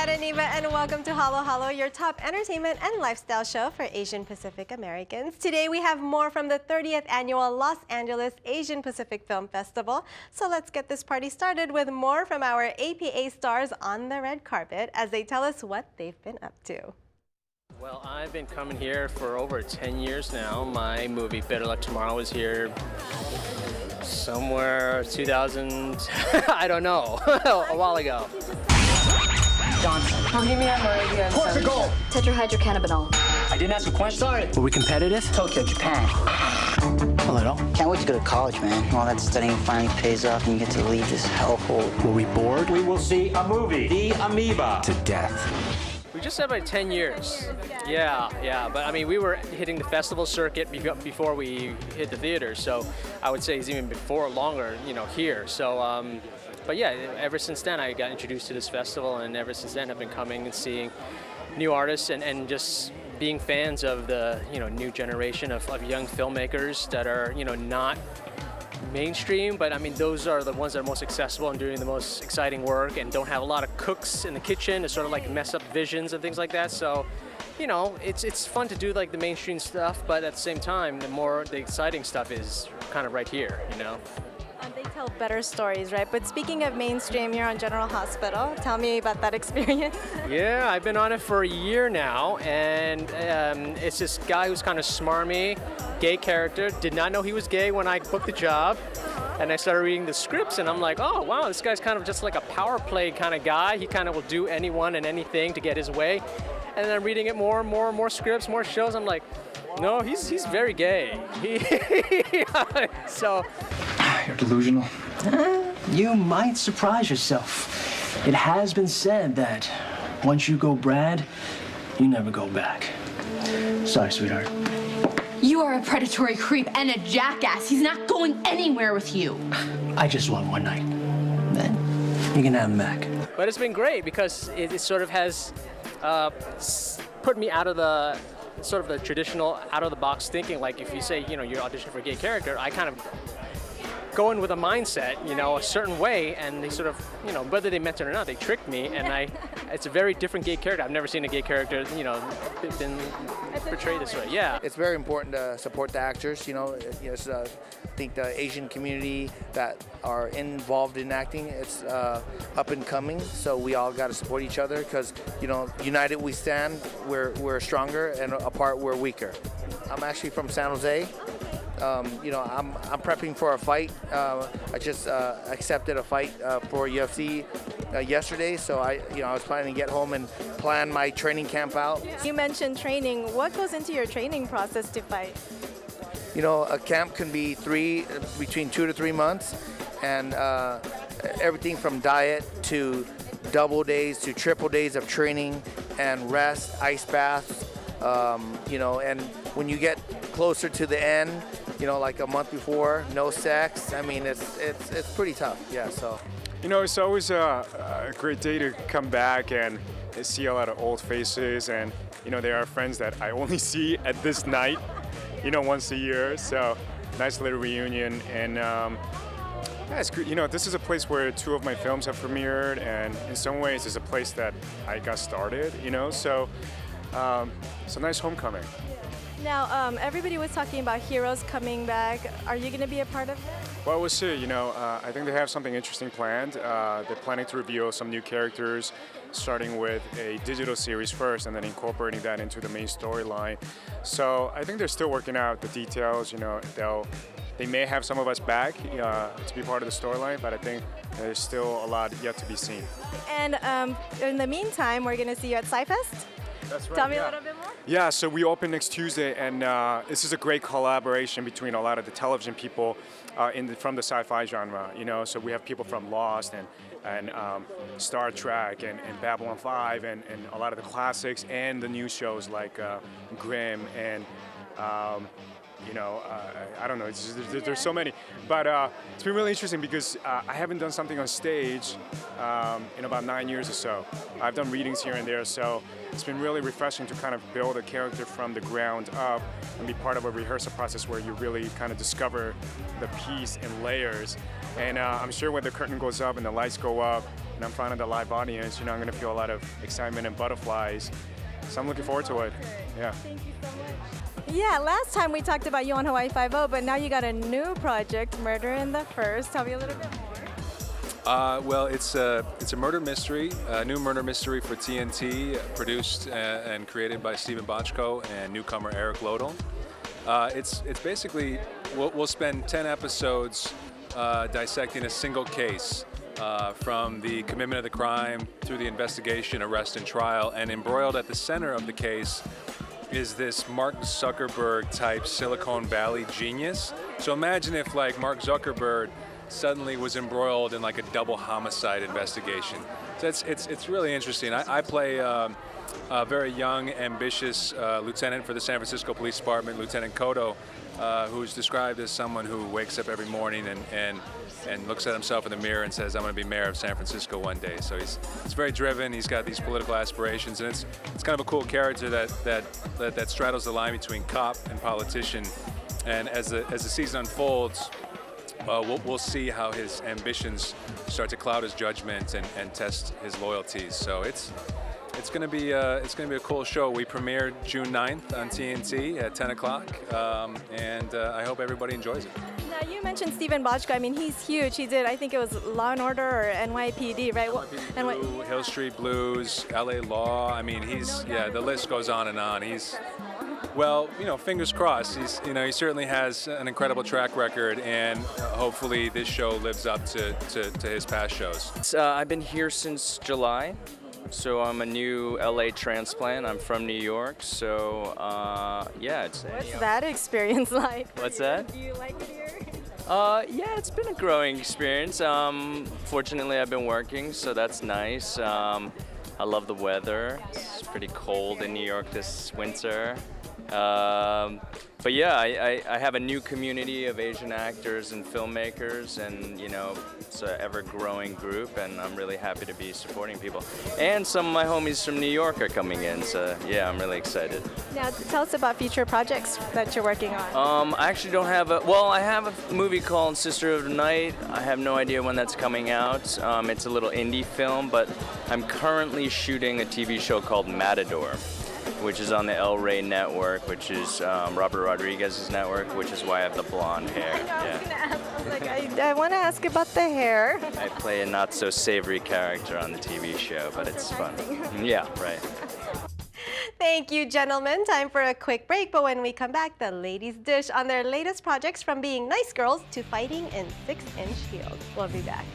at Iniba, and welcome to Halo Halo, your top entertainment and lifestyle show for Asian Pacific Americans. Today we have more from the 30th annual Los Angeles Asian Pacific Film Festival. So let's get this party started with more from our APA stars on the red carpet as they tell us what they've been up to. Well, I've been coming here for over 10 years now. My movie Better Luck Tomorrow was here somewhere 2000, I don't know, a while ago. Johnson. Give me that Portugal. Tetrahydrocannabinol. I didn't ask a question. Sorry. Were we competitive? Tokyo, Japan. A little. Can't wait to go to college, man. All that studying finally pays off and you get to leave this hellhole. Were we bored? We will see a movie, The Amoeba. To death. We just had about 10 years. Yeah, but I mean, we were hitting the festival circuit before we hit the theater, so I would say it's even before longer, here. So, but yeah, ever since then I got introduced to this festival, and ever since then I've been coming and seeing new artists and just being fans of the new generation of young filmmakers that are not mainstream, but I mean those are the ones that are most accessible and doing the most exciting work and don't have a lot of cooks in the kitchen to sort of like mess up visions and things like that. So it's fun to do like the mainstream stuff, but at the same time the exciting stuff is kind of right here. They tell better stories, right? But speaking of mainstream, you're on General Hospital. Tell me about that experience. Yeah, I've been on it for a year now, and it's this guy who's kind of smarmy, gay character. Did not know he was gay when I booked the job, and I started reading the scripts, and I'm like, oh wow, this guy's kind of just like a power play kind of guy. He kind of will do anyone and anything to get his way. And then I'm reading it more scripts, more shows. I'm like, no, he's very gay. So. You're delusional. You might surprise yourself. It has been said that once you go Brad, you never go back. Sorry, sweetheart. You are a predatory creep and a jackass. He's not going anywhere with you. I just want one night. Then you can have him back. But it's been great because it sort of has put me out of the sort of the traditional out-of-the-box thinking. Like if you say, you audition for a gay character, I kind of go in with a mindset, a certain way, and they sort of, whether they meant it or not, they tricked me, and it's a very different gay character. I've never seen a gay character, been portrayed this way. Yeah. It's very important to support the actors, I think the Asian community that are involved in acting, it's up and coming, so we all got to support each other because, united we stand, we're stronger, and apart we're weaker. I'm actually from San Jose. I'm prepping for a fight. I just accepted a fight for UFC yesterday, so I was planning to get home and plan my training camp out. You mentioned training. What goes into your training process to fight? A camp can be between 2 to 3 months, and everything from diet to double days to triple days of training and rest, ice baths, and when you get closer to the end, like a month before, no sex. I mean, it's pretty tough. Yeah. So. It's always a great day to come back and see a lot of old faces, and there are friends that I only see at this night, once a year. So nice little reunion, and yeah, it's good. This is a place where 2 of my films have premiered, and in some ways, it's a place that I got started. So it's a nice homecoming. Now, everybody was talking about heroes coming back. Are you going to be a part of that? Well, we'll see. I think they have something interesting planned. They're planning to reveal some new characters, starting with a digital series first and then incorporating that into the main storyline. So I think they're still working out the details. They may have some of us back to be part of the storyline, but I think there's still a lot yet to be seen. And in the meantime, we're going to see you at Sci-Fest. That's right. Tell me a little bit more. Yeah, so we open next Tuesday, and this is a great collaboration between a lot of the television people from the sci-fi genre. So we have people from Lost and Star Trek and Babylon 5 and a lot of the classics and the new shows like Grimm and I don't know, there's so many. But it's been really interesting because I haven't done something on stage in about 9 years or so. I've done readings here and there, so it's been really refreshing to kind of build a character from the ground up and be part of a rehearsal process where you really kind of discover the piece in layers. And I'm sure when the curtain goes up and the lights go up, and I'm in front of the live audience, I'm going to feel a lot of excitement and butterflies. So I'm looking forward to it. Yeah. Thank you so much. Yeah, last time we talked about you on Hawaii Five-0, but now you got a new project, Murder in the First. Tell me a little bit more. Well, it's a murder mystery, a new murder mystery for TNT, produced and created by Stephen Bochco and newcomer Eric Lodel. It's basically, we'll spend 10 episodes dissecting a single case from the commitment of the crime through the investigation, arrest, and trial, and embroiled at the center of the case is this Mark Zuckerberg type Silicon Valley genius. So imagine if like Mark Zuckerberg suddenly was embroiled in like a double homicide investigation. So it's really interesting. I play a very young, ambitious lieutenant for the San Francisco Police Department, Lieutenant Kodo, who's described as someone who wakes up every morning and looks at himself in the mirror and says, I'm going to be mayor of San Francisco one day. So he's very driven, he's got these political aspirations, and it's kind of a cool character that straddles the line between cop and politician. And as the season unfolds, we'll see how his ambitions start to cloud his judgment and test his loyalties. So it's going to be a cool show. We premiered June 9th on TNT at 10 o'clock, and I hope everybody enjoys it. Now, you mentioned Stephen Bochco. I mean, he's huge. He did, I think it was Law and Order or NYPD, right? Blue, Hill Street Blues, LA Law. I mean, the list goes on and on. Well, fingers crossed. He certainly has an incredible track record, and hopefully this show lives up to his past shows. I've been here since July, so I'm a new LA transplant. I'm from New York, so yeah. What's that experience like? What's that? Do you like it here? Yeah, it's been a growing experience. Fortunately, I've been working, so that's nice. I love the weather. It's pretty cold in New York this winter. But yeah, I have a new community of Asian actors and filmmakers, and it's an ever-growing group, and I'm really happy to be supporting people. And some of my homies from New York are coming in, so yeah, I'm really excited. Now, tell us about future projects that you're working on. I actually don't have I have a movie called Sister of the Night. I have no idea when that's coming out. It's a little indie film, but I'm currently shooting a TV show called Matador, which is on the El Rey network, which is Robert Rodriguez's network, which is why I have the blonde hair. I want to ask about the hair. I play a not-so-savory character on the TV show, but it's fun. Yeah, right. Thank you, gentlemen. Time for a quick break, but when we come back, the ladies dish on their latest projects, from being nice girls to fighting in 6-inch heels. We'll be back.